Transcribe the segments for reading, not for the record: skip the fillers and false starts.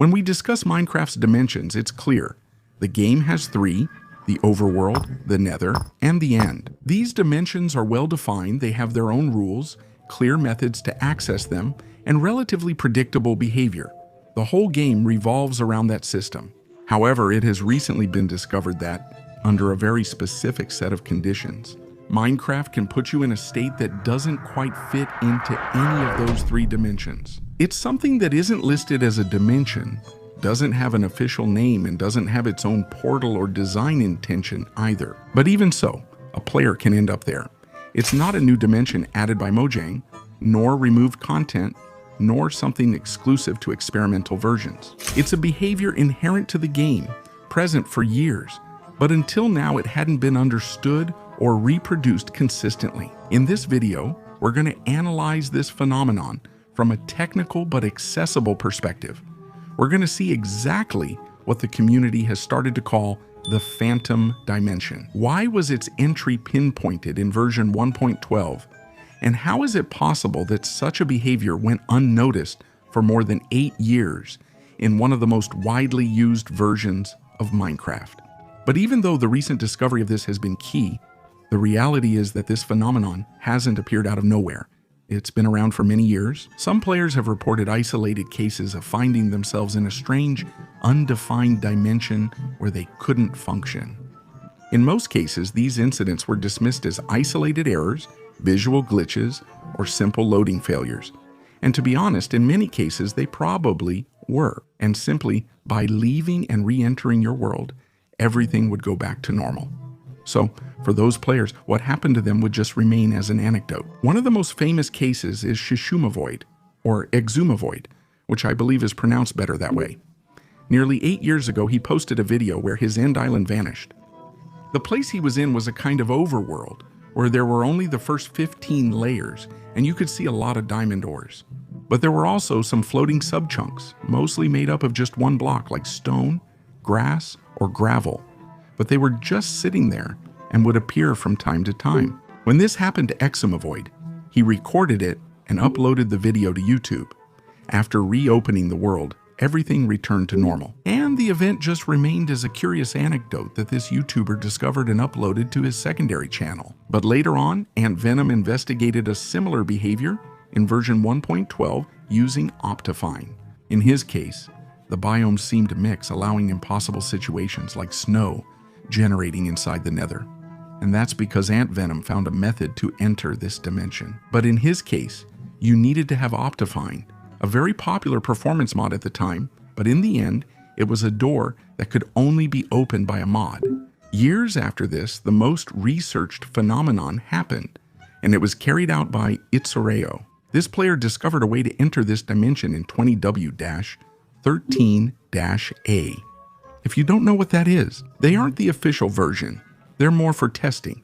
When we discuss Minecraft's dimensions, it's clear. The game has three: the overworld, the nether, and the end. These dimensions are well defined, they have their own rules, clear methods to access them, and relatively predictable behavior. The whole game revolves around that system. However, it has recently been discovered that, under a very specific set of conditions, Minecraft can put you in a state that doesn't quite fit into any of those three dimensions. It's something that isn't listed as a dimension, doesn't have an official name, and doesn't have its own portal or design intention either. But even so, a player can end up there. It's not a new dimension added by Mojang, nor removed content, nor something exclusive to experimental versions. It's a behavior inherent to the game, present for years, but until now it hadn't been understood or reproduced consistently. In this video, we're going to analyze this phenomenon from a technical but accessible perspective. We're going to see exactly what the community has started to call the Phantom Dimension. Why was its entry pinpointed in version 1.12? And how is it possible that such a behavior went unnoticed for more than 8 years in one of the most widely used versions of Minecraft? But even though the recent discovery of this has been key, the reality is that this phenomenon hasn't appeared out of nowhere. It's been around for many years. Some players have reported isolated cases of finding themselves in a strange, undefined dimension where they couldn't function. In most cases, these incidents were dismissed as isolated errors, visual glitches, or simple loading failures. And to be honest, in many cases, they probably were. And simply by leaving and re-entering your world, everything would go back to normal. So, for those players, what happened to them would just remain as an anecdote. One of the most famous cases is Shishumavoid, or Exumavoid, which I believe is pronounced better that way. Nearly 8 years ago, he posted a video where his end island vanished. The place he was in was a kind of overworld, where there were only the first 15 layers, and you could see a lot of diamond ores. But there were also some floating subchunks, mostly made up of just one block, like stone, grass, or gravel. But they were just sitting there and would appear from time to time. When this happened to Exumavoid, he recorded it and uploaded the video to YouTube. After reopening the world, everything returned to normal. And the event just remained as a curious anecdote that this YouTuber discovered and uploaded to his secondary channel. But later on, Ant Venom investigated a similar behavior in version 1.12 using Optifine. In his case, the biomes seemed to mix, allowing impossible situations like snow generating inside the nether. And that's because Ant Venom found a method to enter this dimension. But in his case, you needed to have Optifine, a very popular performance mod at the time, but in the end, it was a door that could only be opened by a mod. Years after this, the most researched phenomenon happened, and it was carried out by Itsureo. This player discovered a way to enter this dimension in 20W-13-A. If you don't know what that is, they aren't the official version. They're more for testing.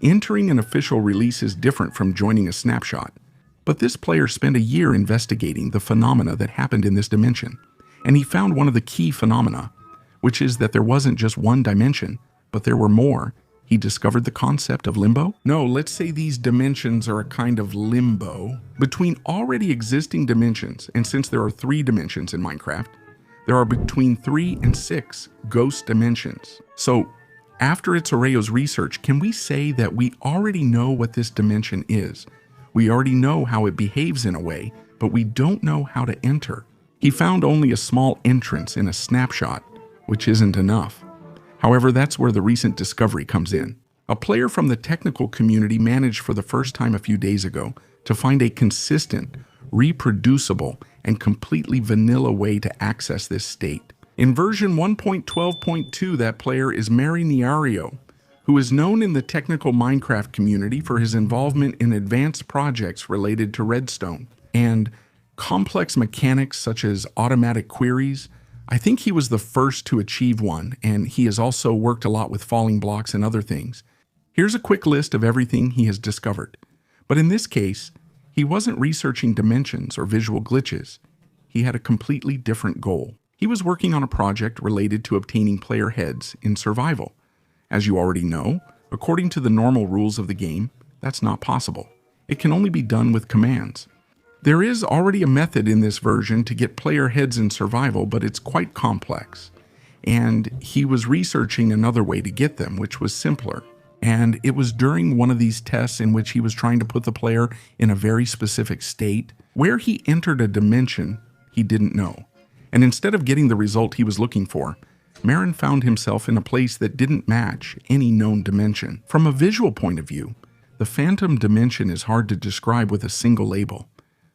Entering an official release is different from joining a snapshot. But this player spent a year investigating the phenomena that happened in this dimension. And he found one of the key phenomena, which is that there wasn't just one dimension, but there were more. He discovered the concept of limbo. No, let's say these dimensions are a kind of limbo between already existing dimensions. And since there are 3 dimensions in Minecraft, there are between 3 and 6 ghost dimensions. So, after Itsureo's research, can we say that we already know what this dimension is? We already know how it behaves in a way, but we don't know how to enter. He found only a small entrance in a snapshot, which isn't enough. However, that's where the recent discovery comes in. A player from the technical community managed for the first time a few days ago to find a consistent, reproducible, and completely vanilla way to access this state. In version 1.12.2, that player is Mariniario, who is known in the technical Minecraft community for his involvement in advanced projects related to redstone and complex mechanics such as automatic queries. I think he was the first to achieve one, and he has also worked a lot with falling blocks and other things. Here's a quick list of everything he has discovered. But in this case, he wasn't researching dimensions or visual glitches. He had a completely different goal. He was working on a project related to obtaining player heads in survival. As you already know, according to the normal rules of the game, that's not possible. It can only be done with commands. There is already a method in this version to get player heads in survival, but it's quite complex. And he was researching another way to get them, which was simpler. And it was during one of these tests in which he was trying to put the player in a very specific state, where he entered a dimension he didn't know. And instead of getting the result he was looking for, Marin found himself in a place that didn't match any known dimension. From a visual point of view, the phantom dimension is hard to describe with a single label.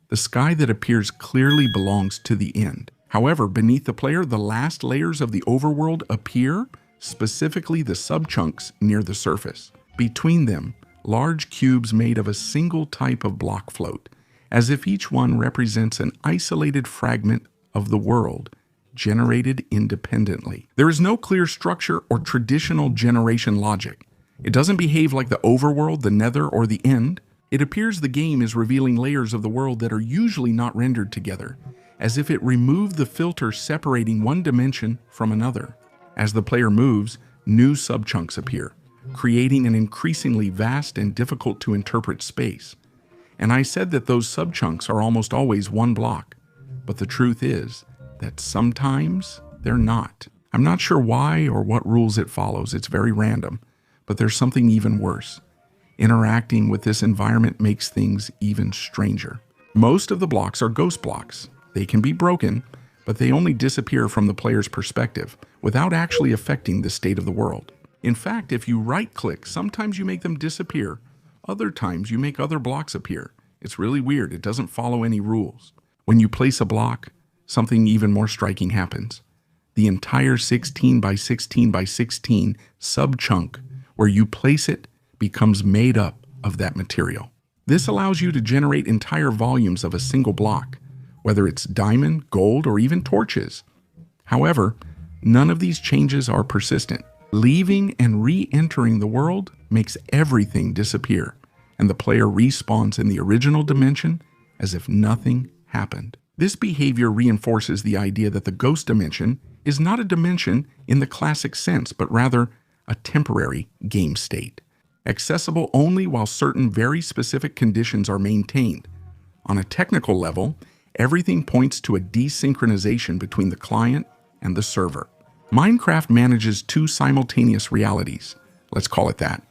The sky that appears clearly belongs to the end. However, beneath the player, the last layers of the overworld appear, specifically the subchunks near the surface. Between them, large cubes made of a single type of block float, as if each one represents an isolated fragment of the world, generated independently. There is no clear structure or traditional generation logic. It doesn't behave like the overworld, the nether, or the end. It appears the game is revealing layers of the world that are usually not rendered together, as if it removed the filter separating one dimension from another. As the player moves, new subchunks appear, creating an increasingly vast and difficult to interpret space. And I said that those subchunks are almost always one block, but the truth is that sometimes they're not. I'm not sure why or what rules it follows. It's very random, but there's something even worse. Interacting with this environment makes things even stranger. Most of the blocks are ghost blocks. They can be broken, but they only disappear from the player's perspective without actually affecting the state of the world. In fact, if you right-click, sometimes you make them disappear. Other times you make other blocks appear. It's really weird. It doesn't follow any rules. When you place a block, something even more striking happens. The entire 16 by 16 by 16 subchunk where you place it becomes made up of that material. This allows you to generate entire volumes of a single block, whether it's diamond, gold, or even torches. However, none of these changes are persistent. Leaving and re-entering the world makes everything disappear, and the player respawns in the original dimension as if nothing happened. This behavior reinforces the idea that the ghost dimension is not a dimension in the classic sense, but rather a temporary game state, accessible only while certain very specific conditions are maintained. On a technical level, everything points to a desynchronization between the client and the server. Minecraft manages two simultaneous realities, let's call it that.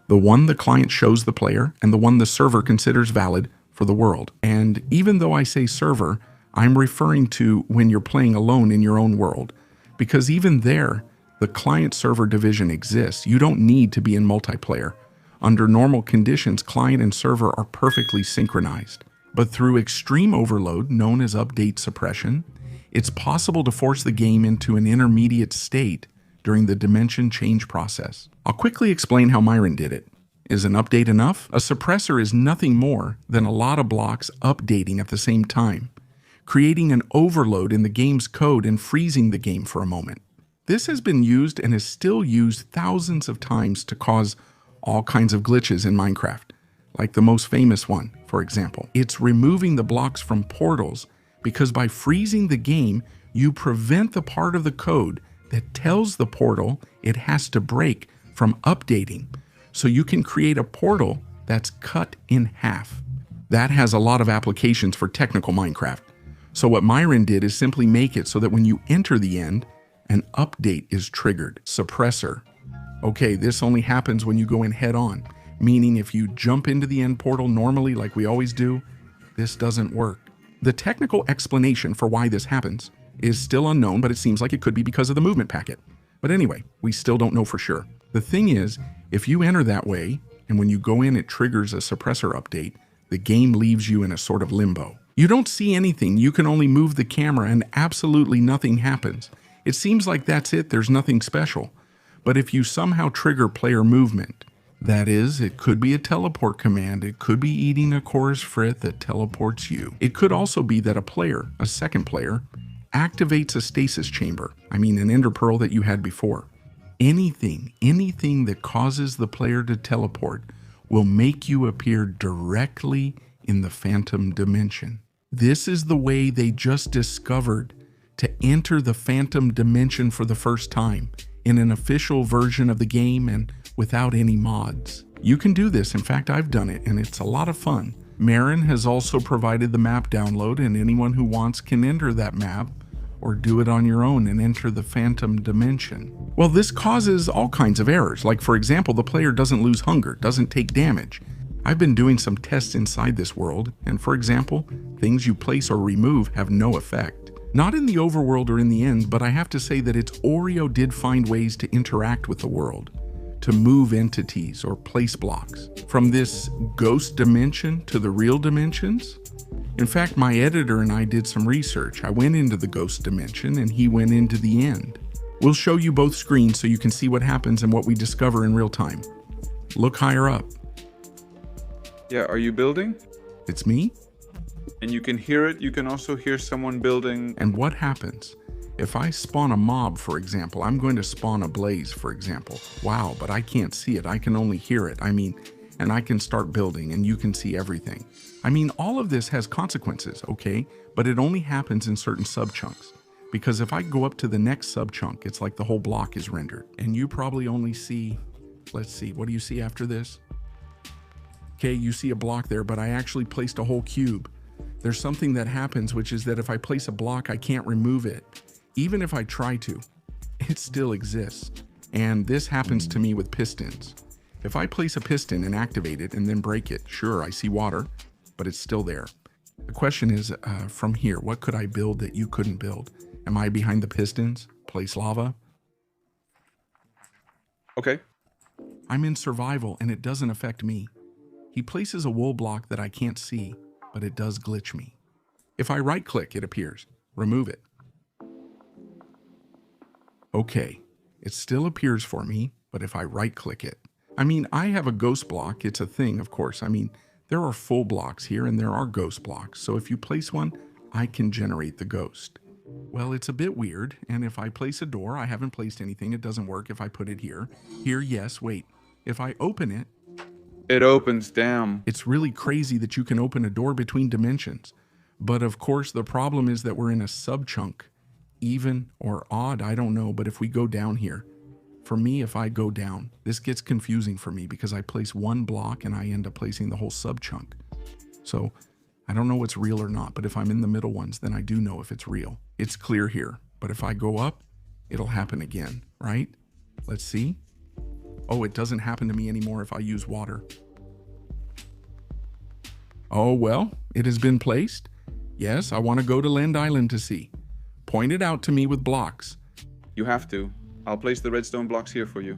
The one the client shows the player and the one the server considers valid for the world. And even though I say server, I'm referring to when you're playing alone in your own world, because even there, the client-server division exists. You don't need to be in multiplayer. Under normal conditions, client and server are perfectly synchronized. But through extreme overload, known as update suppression, it's possible to force the game into an intermediate state during the dimension change process. I'll quickly explain how Myron did it. Is an update enough? A suppressor is nothing more than a lot of blocks updating at the same time, creating an overload in the game's code and freezing the game for a moment. This has been used and is still used thousands of times to cause all kinds of glitches in Minecraft, like the most famous one, for example. It's removing the blocks from portals because by freezing the game, you prevent the part of the code that tells the portal it has to break from updating, so you can create a portal that's cut in half. That has a lot of applications for technical Minecraft. So what Myron did is simply make it so that when you enter the end, an update is triggered. Suppressor. Okay, this only happens when you go in head on, meaning if you jump into the end portal normally like we always do, this doesn't work. The technical explanation for why this happens is still unknown, but it seems like it could be because of the movement packet. But anyway, we still don't know for sure. The thing is, if you enter that way, and when you go in it triggers a suppressor update, the game leaves you in a sort of limbo. You don't see anything, you can only move the camera and absolutely nothing happens. It seems like that's it, there's nothing special. But if you somehow trigger player movement, that is, it could be a teleport command, it could be eating a chorus frit that teleports you. It could also be that a player, a second player, activates a stasis chamber, an ender pearl that you had before. Anything that causes the player to teleport will make you appear directly in the phantom dimension. This is the way they just discovered to enter the phantom dimension for the first time in an official version of the game and without any mods. You can do this. In fact, I've done it and it's a lot of fun. Marin has also provided the map download, and anyone who wants can enter that map or do it on your own and enter the phantom dimension. Well, this causes all kinds of errors. Like, for example, the player doesn't lose hunger, doesn't take damage. I've been doing some tests inside this world, and for example, things you place or remove have no effect. Not in the overworld or in the end, but I have to say that its Oreo did find ways to interact with the world, to move entities or place blocks. From this ghost dimension to the real dimensions. In fact, my editor and I did some research. I went into the ghost dimension and he went into the end. We'll show you both screens so you can see what happens and what we discover in real time. Look higher up. Yeah, are you building? It's me? And you can hear it. You can also hear someone building. And what happens? If I spawn a mob, for example, I'm going to spawn a blaze, for example. Wow, but I can't see it. I can only hear it. And I can start building and you can see everything. All of this has consequences, okay? But it only happens in certain subchunks. Because if I go up to the next subchunk, it's like the whole block is rendered. And you probably only see, let's see, what do you see after this? Okay, you see a block there, but I actually placed a whole cube. There's something that happens, which is that if I place a block, I can't remove it. Even if I try to, it still exists. And this happens to me with pistons. If I place a piston and activate it and then break it, sure, I see water, but it's still there. The question is, from here, what could I build that you couldn't build? Am I behind the pistons? Place lava? Okay. I'm in survival and it doesn't affect me. He places a wool block that I can't see, but it does glitch me. If I right click, it appears. Remove it. Okay, it still appears for me, but if I right click it, I have a ghost block. It's a thing, of course. There are full blocks here and there are ghost blocks. So if you place one, I can generate the ghost. Well, it's a bit weird. And if I place a door, I haven't placed anything. It doesn't work if I put it here. Here, yes, wait. If I open it, it opens, damn. It's really crazy that you can open a door between dimensions. But of course, the problem is that we're in a subchunk. Even or odd, I don't know. But if we go down here, for me, if I go down, this gets confusing for me because I place one block and I end up placing the whole subchunk. So I don't know what's real or not, but if I'm in the middle ones, then I do know if it's real. It's clear here, but if I go up, it'll happen again, right? Let's see. Oh, it doesn't happen to me anymore if I use water. Oh, well, it has been placed. Yes, I want to go to Land Island to see. Point it out to me with blocks. You have to. I'll place the redstone blocks here for you.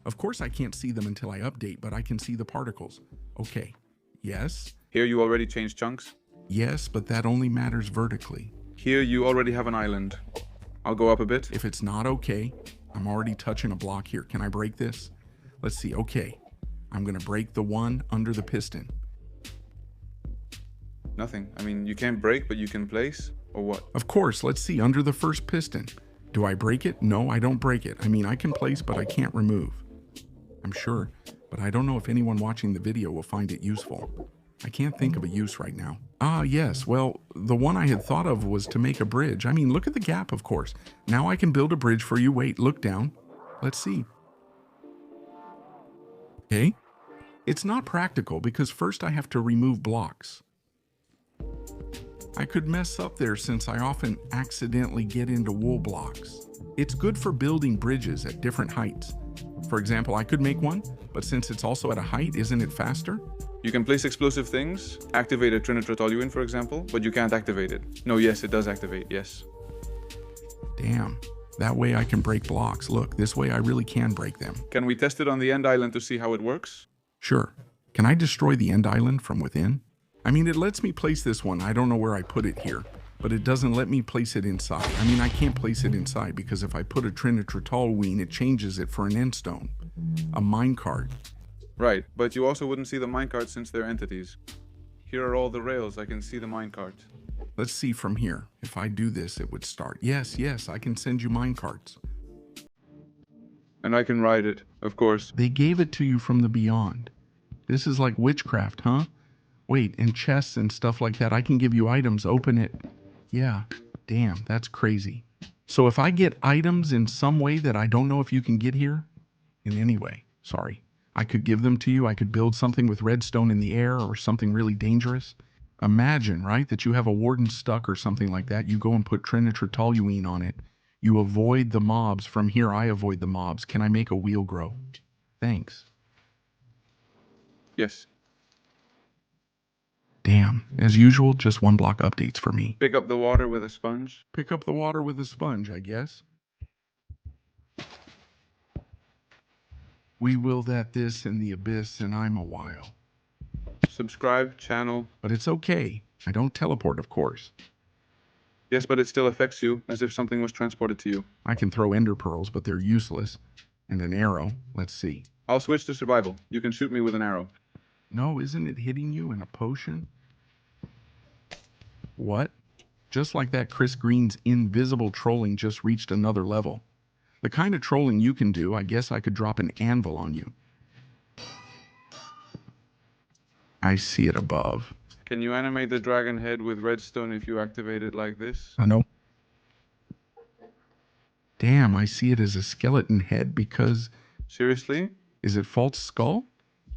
Of course I can't see them until I update, but I can see the particles. Okay. Yes. Here you already changed chunks? Yes, but that only matters vertically. Here you already have an island. I'll go up a bit. If it's not okay, I'm already touching a block here. Can I break this? Let's see. Okay. I'm going to break the one under the piston. Nothing. You can't break, but you can place, or what? Of course. Let's see. Under the first piston. Do I break it? No, I don't break it. I can place, but I can't remove. I'm sure, but I don't know if anyone watching the video will find it useful. I can't think of a use right now. Ah, yes. Well, the one I had thought of was to make a bridge. Look at the gap, of course. Now I can build a bridge for you. Wait, look down. Let's see. Okay. It's not practical because first I have to remove blocks. I could mess up there since I often accidentally get into wool blocks. It's good for building bridges at different heights. For example, I could make one, but since it's also at a height, isn't it faster? You can place explosive things, activate a trinitrotoluene, for example, but you can't activate it. No, yes, it does activate, yes. Damn, that way I can break blocks. Look, this way I really can break them. Can we test it on the end island to see how it works? Sure. Can I destroy the end island from within? It lets me place this one. I don't know where I put it here, but it doesn't let me place it inside. I can't place it inside because if I put a trinitrotoluene, it changes it for an endstone, a minecart. Right, but you also wouldn't see the minecart since they're entities. Here are all the rails. I can see the minecart. Let's see from here. If I do this, it would start. Yes, I can send you minecarts. And I can ride it, of course. They gave it to you from the beyond. This is like witchcraft, huh? Wait, and chests and stuff like that. I can give you items, open it. Yeah, damn, that's crazy. So if I get items in some way that I don't know if you can get here, in any way, sorry. I could give them to you. I could build something with redstone in the air or something really dangerous. Imagine, right, that you have a warden stuck or something like that. You go and put trinitrotoluene on it. You avoid the mobs. From here, I avoid the mobs. Can I make a wheel grow? Thanks. Yes. Damn. As usual, just 1 block updates for me. Pick up the water with a sponge. Pick up the water with a sponge, I guess. We will that this in the abyss, and I'm a while. Subscribe, channel. But it's okay. I don't teleport, of course. Yes, but it still affects you, as if something was transported to you. I can throw ender pearls, but they're useless. And an arrow. Let's see. I'll switch to survival. You can shoot me with an arrow. No, isn't it hitting you in a potion? What? Just like that, Chris Green's invisible trolling just reached another level. The kind of trolling you can do, I guess I could drop an anvil on you. I see it above. Can you animate the dragon head with redstone if you activate it like this? No. Damn, I see it as a skeleton head because... Seriously? Is it false skull?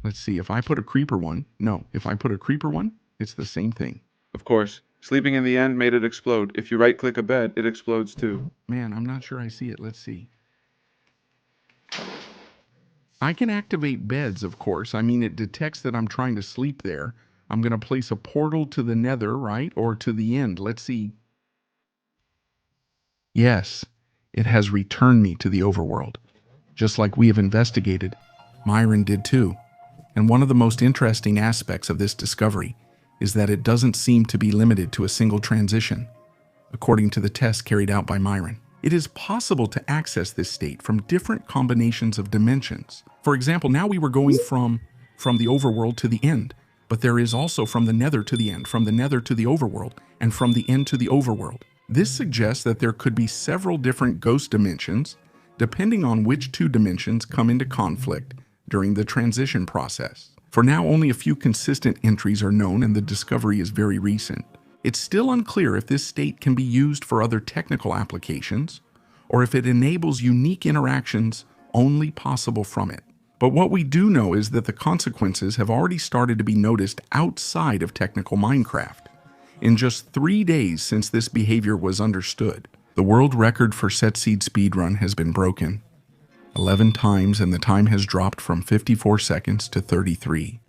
Let's see, if I put a creeper one... No, if I put a creeper one, it's the same thing. Of course. Sleeping in the end made it explode. If you right-click a bed, it explodes too. Man, I'm not sure I see it. Let's see. I can activate beds, of course. I mean, it detects that I'm trying to sleep there. I'm going to place a portal to the nether, right? Or to the end. Let's see. Yes, it has returned me to the overworld. Just like we have investigated, Myron did too. And one of the most interesting aspects of this discovery is that it doesn't seem to be limited to a single transition, according to the tests carried out by Myron. It is possible to access this state from different combinations of dimensions. For example, now we were going from the overworld to the end, but there is also from the nether to the end, from the nether to the overworld, and from the end to the overworld. This suggests that there could be several different ghost dimensions, depending on which 2 dimensions come into conflict during the transition process. For now, only a few consistent entries are known, and the discovery is very recent. It's still unclear if this state can be used for other technical applications, or if it enables unique interactions only possible from it. But what we do know is that the consequences have already started to be noticed outside of technical Minecraft. In just 3 days since this behavior was understood, the world record for set seed speedrun has been broken 11 times, and the time has dropped from 54 seconds to 33.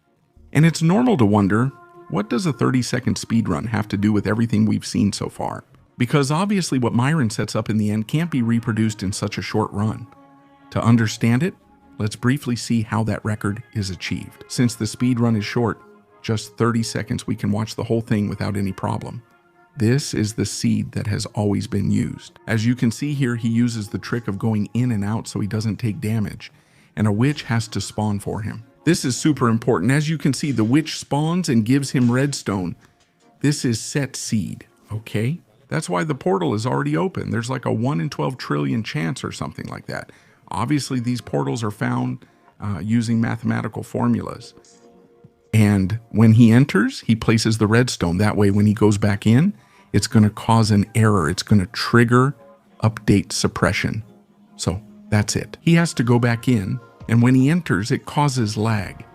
And it's normal to wonder, what does a 30-second speedrun have to do with everything we've seen so far? Because obviously what Myron sets up in the end can't be reproduced in such a short run. To understand it, let's briefly see how that record is achieved. Since the speedrun is short, just 30 seconds, we can watch the whole thing without any problem. This is the seed that has always been used. As you can see here, he uses the trick of going in and out so he doesn't take damage, and a witch has to spawn for him. This is super important. As you can see, the witch spawns and gives him redstone. This is set seed, okay? That's why the portal is already open. There's like a 1 in 12 trillion chance or something like that. Obviously, these portals are found using mathematical formulas. And when he enters, he places the redstone. That way, when he goes back in, it's going to cause an error. It's going to trigger update suppression. So that's it. He has to go back in, and when he enters, it causes lag.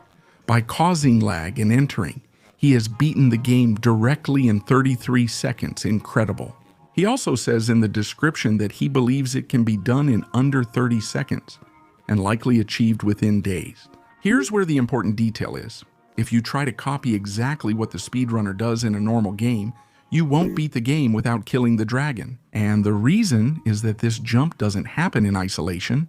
By causing lag and entering, he has beaten the game directly in 33 seconds. Incredible. He also says in the description that he believes it can be done in under 30 seconds and likely achieved within days. Here's where the important detail is. If you try to copy exactly what the speedrunner does in a normal game, you won't beat the game without killing the dragon. And the reason is that this jump doesn't happen in isolation,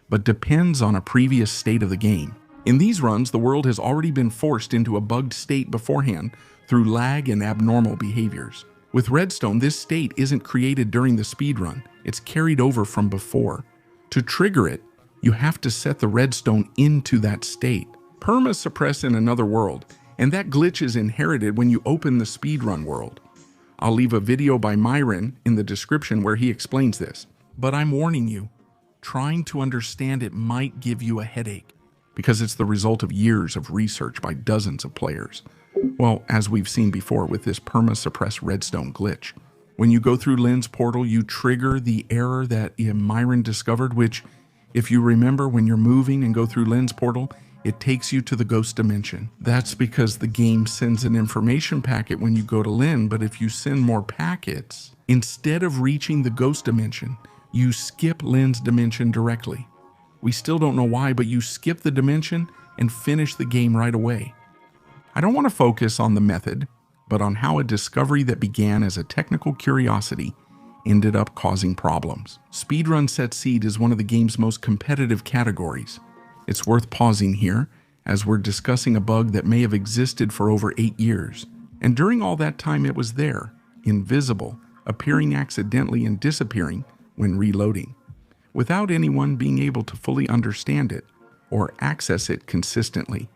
but depends on a previous state of the game. In these runs, the world has already been forced into a bugged state beforehand through lag and abnormal behaviors. With redstone, this state isn't created during the speedrun, it's carried over from before. To trigger it, you have to set the redstone into that state. Perma suppress in another world, and that glitch is inherited when you open the speedrun world. I'll leave a video by Myron in the description where he explains this. But I'm warning you, trying to understand it might give you a headache, because it's the result of years of research by dozens of players. Well, as we've seen before with this perma suppress redstone glitch. When you go through Lynn's portal, you trigger the error that Myron discovered, which, if you remember, when you're moving and go through Lynn's portal, it takes you to the ghost dimension. That's because the game sends an information packet when you go to Lynn, but if you send more packets, instead of reaching the ghost dimension, you skip Lynn's dimension directly. We still don't know why, but you skip the dimension and finish the game right away. I don't want to focus on the method, but on how a discovery that began as a technical curiosity ended up causing problems. Speedrun Set Seed is one of the game's most competitive categories. It's worth pausing here, as we're discussing a bug that may have existed for over 8 years. And during all that time it was there, invisible, appearing accidentally and disappearing when reloading, without anyone being able to fully understand it or access it consistently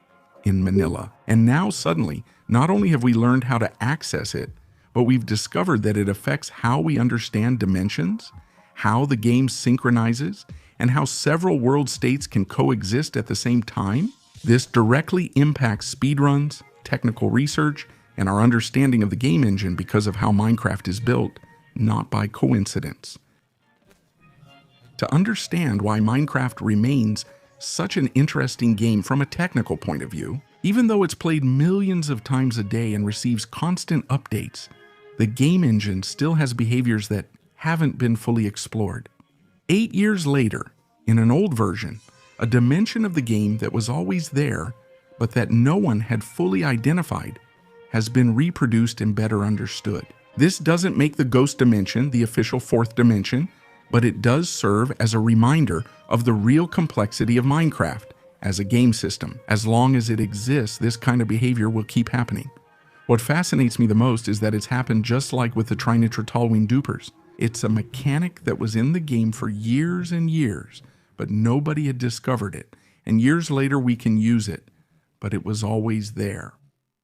in Manila. And now suddenly, not only have we learned how to access it, but we've discovered that it affects how we understand dimensions, how the game synchronizes, and how several world states can coexist at the same time. This directly impacts speedruns, technical research, and our understanding of the game engine because of how Minecraft is built, not by coincidence. To understand why Minecraft remains such an interesting game from a technical point of view, even though it's played millions of times a day and receives constant updates, the game engine still has behaviors that haven't been fully explored. 8 years later, in an old version, a dimension of the game that was always there, but that no one had fully identified, has been reproduced and better understood. This doesn't make the ghost dimension the official 4th dimension, but it does serve as a reminder of the real complexity of Minecraft as a game system. As long as it exists, this kind of behavior will keep happening. What fascinates me the most is that it's happened just like with the Trinitratoluene dupers. It's a mechanic that was in the game for years and years, but nobody had discovered it. And years later we can use it, but it was always there.